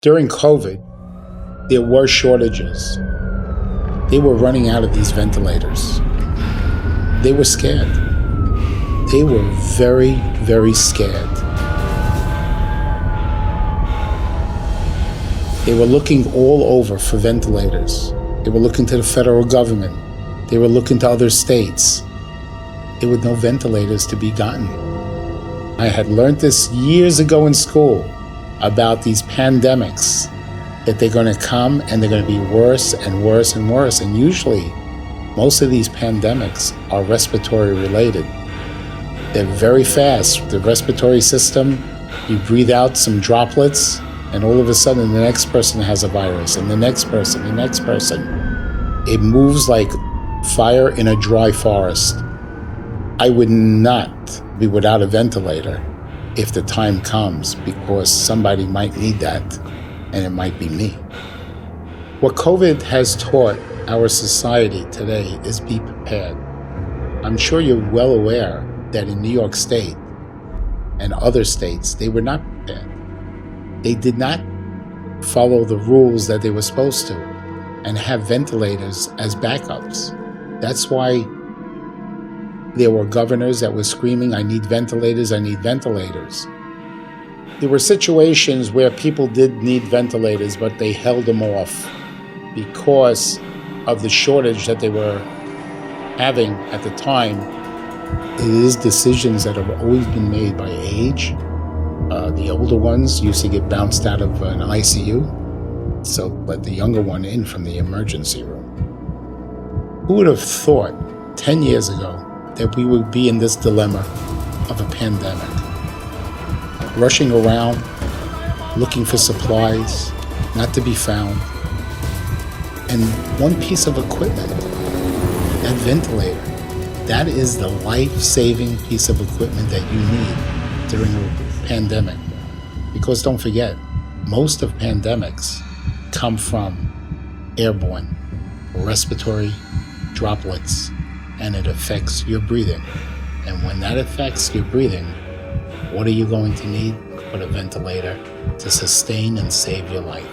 During COVID, there were shortages. They were running out of these ventilators. They were scared. They were very, very scared. They were looking all over for ventilators. They were looking to the federal government. They were looking to other states. There were no ventilators to be gotten. I had learned this years ago in school about these pandemics, that they're going to come and they're going to be worse and worse and worse. And usually, most of these pandemics are respiratory related. They're very fast. The respiratory system, you breathe out some droplets, and all of a sudden the next person has a virus, and the next person, the next person. It moves like fire in a dry forest. I would not be without a ventilator if the time comes, because somebody might need that, and it might be me. What COVID has taught our society today is be prepared. I'm sure you're well aware that in New York State and other states, they were not prepared. They did not follow the rules that they were supposed to and have ventilators as backups. That's why there were governors that were screaming, I need ventilators, I need ventilators. There were situations where people did need ventilators, but they held them off because of the shortage that they were having at the time. It is decisions that have always been made by age. The older ones used to get bounced out of an ICU, so let the younger one in from the emergency room. Who would have thought 10 years ago that we would be in this dilemma of a pandemic? Rushing around, looking for supplies, not to be found. And one piece of equipment, that ventilator, that is the life-saving piece of equipment that you need during a pandemic. Because don't forget, most of pandemics come from airborne, respiratory droplets, and it affects your breathing. And when that affects your breathing, what are you going to need? But a ventilator to sustain and save your life.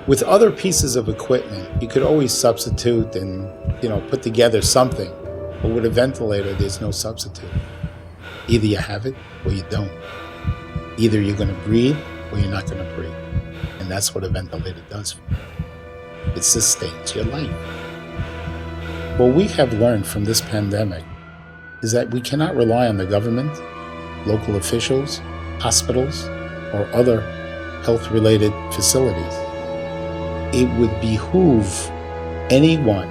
With other pieces of equipment, you could always substitute and, put together something. But with a ventilator, there's no substitute. Either you have it or you don't. Either you're going to breathe or you're not going to breathe. And that's what a ventilator does for you. It sustains your life. What we have learned from this pandemic is that we cannot rely on the government, local officials, hospitals, or other health-related facilities. It would behoove anyone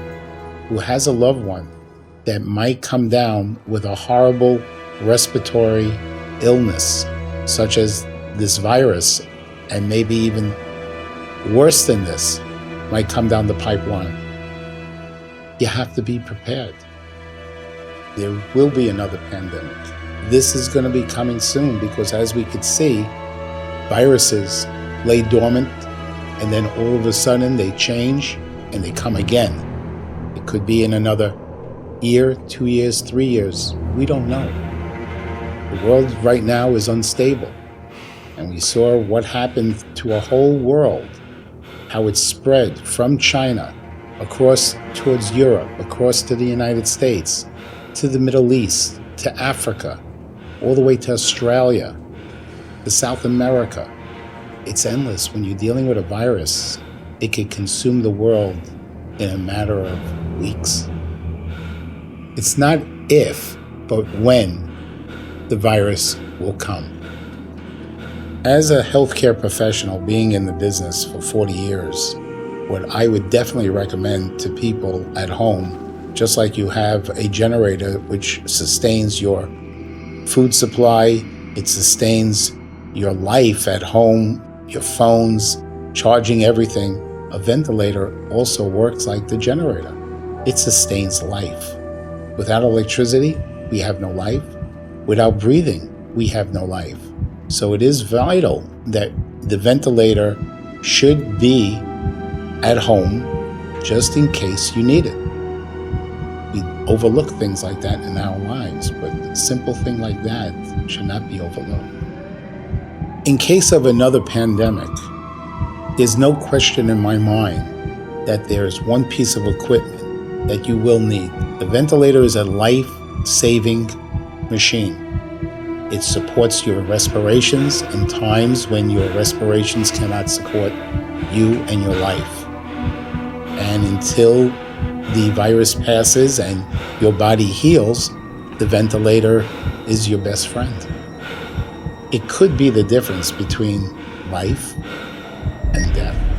who has a loved one that might come down with a horrible respiratory illness, such as this virus, and maybe even worse than this, might come down the pipeline. You have to be prepared. There will be another pandemic. This is going to be coming soon because, as we could see, viruses lay dormant and then all of a sudden they change and they come again. It could be in another year, 2 years, 3 years. We don't know. The world right now is unstable. And we saw what happened to a whole world, how it spread from China across towards Europe, across to the United States, to the Middle East, to Africa, all the way to Australia, to South America. It's endless. When you're dealing with a virus, it can consume the world in a matter of weeks. It's not if, but when the virus will come. As a healthcare professional, being in the business for 40 years, what I would definitely recommend to people at home, just like you have a generator which sustains your food supply, it sustains your life at home, your phones, charging everything, a ventilator also works like the generator. It sustains life. Without electricity, we have no life. Without breathing, we have no life. So it is vital that the ventilator should be at home just in case you need it. We overlook things like that in our lives, but a simple thing like that should not be overlooked. In case of another pandemic, There's no question in my mind that there's one piece of equipment that you will need. The ventilator is a life-saving machine. It supports your respirations in times when your respirations cannot support you and your life. And until the virus passes and your body heals, the ventilator is your best friend. It could be the difference between life and death.